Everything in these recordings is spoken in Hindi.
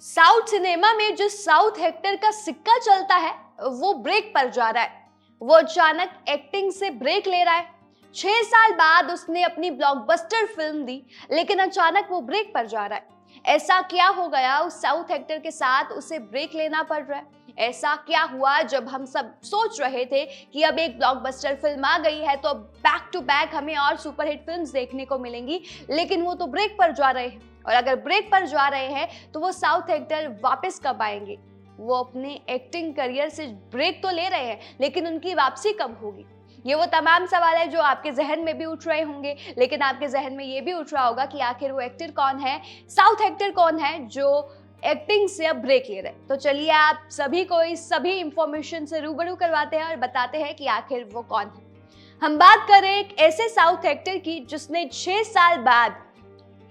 साउथ सिनेमा में जो साउथ एक्टर का सिक्का चलता है वो ब्रेक पर जा रहा है। वो अचानक एक्टिंग से ब्रेक ले रहा है। 6 साल बाद उसने अपनी ब्लॉकबस्टर फिल्म दी, लेकिन अचानक वो ब्रेक पर जा रहा है। ऐसा क्या हो गया उस साउथ एक्टर के साथ, उसे ब्रेक लेना पड़ रहा है? ऐसा क्या हुआ जब हम सब सोच रहे थे कि अब एक ब्लॉकबस्टर फिल्म आ गई है तो अब बैक टू बैक हमें और सुपरहिट फिल्म्स देखने को मिलेंगी, लेकिन वो तो ब्रेक पर जा रहे हैं। और अगर ब्रेक पर जा रहे हैं तो वो साउथ एक्टर वापस कब आएंगे? वो अपने एक्टिंग करियर से ब्रेक तो ले रहे हैं, लेकिन उनकी वापसी कब होगी? ये वो तमाम सवाल है जो आपके जहन में भी उठ रहे होंगे, लेकिन आपके जहन में ये भी उठ रहा होगा कि आखिर वो एक्टर कौन है, साउथ एक्टर कौन है जो एक्टिंग से अब ब्रेक ले रहे हैं। तो चलिए आप सभी को इस सभी इंफॉर्मेशन से रूबरू करवाते हैं और बताते हैं कि आखिर वो कौन है। हम बात कर रहे हैं एक ऐसे साउथ एक्टर की जिसने 6 साल बाद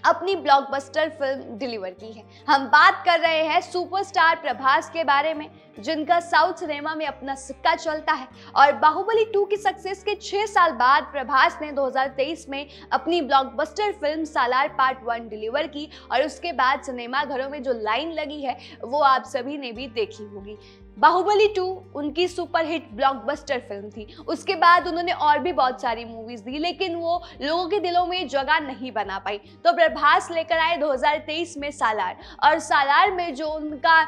अपनी ब्लॉकबस्टर फिल्म डिलीवर की है। हम बात कर रहे हैं सुपरस्टार प्रभास के बारे में, जिनका साउथ सिनेमा में अपना सिक्का चलता है। और बाहुबली 2 की सक्सेस के 6 साल बाद प्रभास ने 2023 में अपनी ब्लॉकबस्टर फिल्म सालार पार्ट 1 डिलीवर की, और उसके बाद सिनेमा घरों में जो लाइन लगी है वो आप सभी ने भी देखी होगी। बाहुबली 2 उनकी सुपरहिट ब्लॉकबस्टर फिल्म थी। उसके बाद उन्होंने और भी बहुत सारी मूवीज दी, लेकिन वो लोगों के दिलों में जगह नहीं बना पाई। तो प्रभास लेकर आए 2023 में सालार, और सालार में जो उनका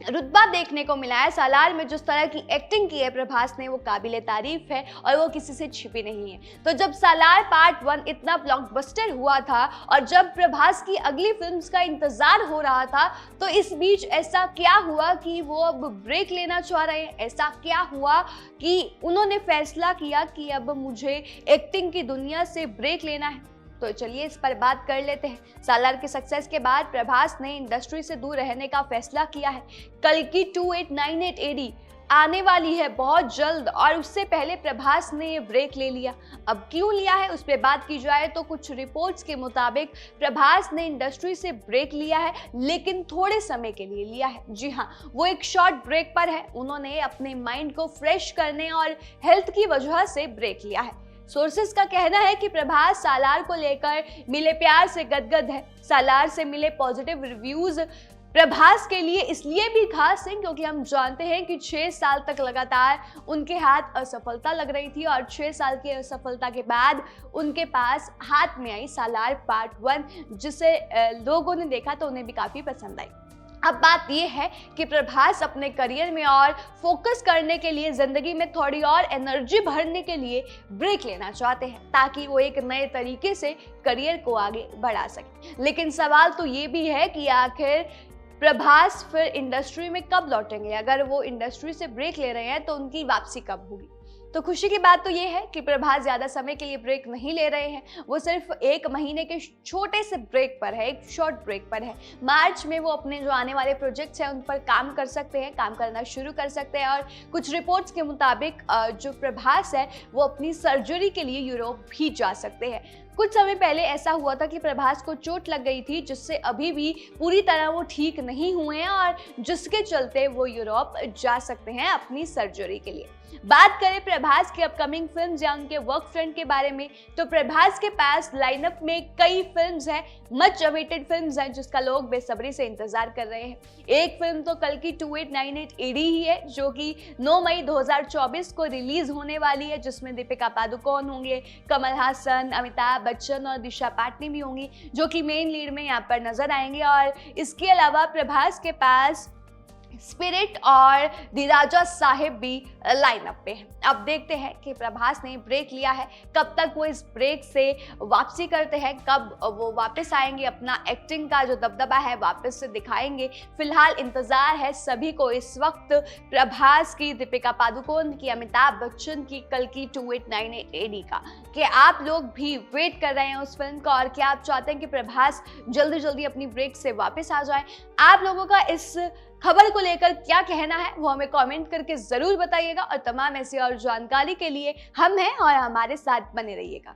रुतबा देखने को मिला है, सालार में जिस तरह की एक्टिंग की है प्रभास ने, वो काबिले तारीफ है और वो किसी से छिपी नहीं है। तो जब सालार पार्ट 1 इतना ब्लॉकबस्टर हुआ था और जब प्रभास की अगली फिल्म्स का इंतजार हो रहा था, तो इस बीच ऐसा क्या हुआ कि वो अब ब्रेक लेना चाह रहे हैं? ऐसा क्या हुआ कि उन्होंने फैसला किया कि अब मुझे एक्टिंग की दुनिया से ब्रेक लेना है? तो चलिए इस पर बात कर लेते हैं। सालार की सक्सेस के बाद प्रभास ने इंडस्ट्री से दूर रहने का फैसला किया है। कल्कि 2898 AD आने वाली है बहुत जल्द, और उससे पहले प्रभास ने ये ब्रेक ले लिया। अब क्यों लिया है उस पर बात की जाए तो कुछ रिपोर्ट्स के मुताबिक प्रभास ने इंडस्ट्री से ब्रेक लिया है, लेकिन थोड़े समय के लिए लिया है। जी हाँ, वो एक शॉर्ट ब्रेक पर है। उन्होंने अपने माइंड को फ्रेश करने और हेल्थ की वजह से ब्रेक लिया है। सोर्सेस का कहना है कि प्रभास सालार को लेकर मिले प्यार से गदगद है। सालार से मिले पॉजिटिव रिव्यूज प्रभास के लिए इसलिए भी खास है क्योंकि हम जानते हैं कि 6 साल तक लगातार उनके हाथ असफलता लग रही थी, और 6 साल की असफलता के बाद उनके पास हाथ में आई सालार पार्ट 1, जिसे लोगों ने देखा तो उन्हें भी काफी पसंद आई। अब बात यह है कि प्रभास अपने करियर में और फोकस करने के लिए, जिंदगी में थोड़ी और एनर्जी भरने के लिए ब्रेक लेना चाहते हैं, ताकि वो एक नए तरीके से करियर को आगे बढ़ा सके। लेकिन सवाल तो ये भी है कि आखिर प्रभास फिर इंडस्ट्री में कब लौटेंगे? अगर वो इंडस्ट्री से ब्रेक ले रहे हैं तो उनकी वापसी कब होगी? तो खुशी की बात तो ये है कि प्रभास ज्यादा समय के लिए ब्रेक नहीं ले रहे हैं। वो सिर्फ 1 महीने के छोटे से ब्रेक पर है, एक शॉर्ट ब्रेक पर है। मार्च में वो अपने जो आने वाले प्रोजेक्ट्स हैं उन पर काम कर सकते हैं, काम करना शुरू कर सकते हैं। और कुछ रिपोर्ट्स के मुताबिक जो प्रभास है वो अपनी सर्जरी के लिए यूरोप भी जा सकते हैं। कुछ समय पहले ऐसा हुआ था कि प्रभास को चोट लग गई थी, जिससे अभी भी पूरी तरह वो ठीक नहीं हुए हैं, और जिसके चलते वो यूरोप जा सकते हैं अपनी सर्जरी के लिए। बात करें प्रभास की अपकमिंग फिल्म्स या उनके वर्क फ्रंट के बारे में, तो प्रभास के पास लाइनअप में कई फिल्म्स हैं, मच अवेटेड फिल्म्स हैं जिसका लोग बेसब्री से इंतजार कर रहे हैं। एक फिल्म तो कल्कि 2898 AD ही है, जो कि 9 मई 2024 को रिलीज होने वाली है, जिसमें दीपिका पादुकोण होंगे, कमल हासन, अमिताभ बच्चन और दिशा पाटनी भी होंगी, जो कि मेन लीड में यहाँ पर नजर आएंगे। और इसके अलावा प्रभास के पास स्पिरिट और दी राजा साहिब भी लाइनअप पे हैं। अब देखते हैं कि प्रभास ने ब्रेक लिया है, कब तक वो इस ब्रेक से वापसी करते हैं, कब वो वापस आएंगे, अपना एक्टिंग का जो दबदबा है वापस से दिखाएंगे। फिलहाल इंतजार है सभी को इस वक्त प्रभास की, दीपिका पादुकोण की, अमिताभ बच्चन की कल्कि 2898 AD का, कि आप लोग भी वेट कर रहे हैं उस फिल्म का, और क्या आप चाहते हैं कि प्रभास जल्दी जल्दी अपनी ब्रेक से वापस आ जाए? आप लोगों का इस खबर को लेकर क्या कहना है वो हमें कमेंट करके जरूर बताइएगा, और तमाम ऐसी और जानकारी के लिए हम हैं और हमारे साथ बने रहिएगा।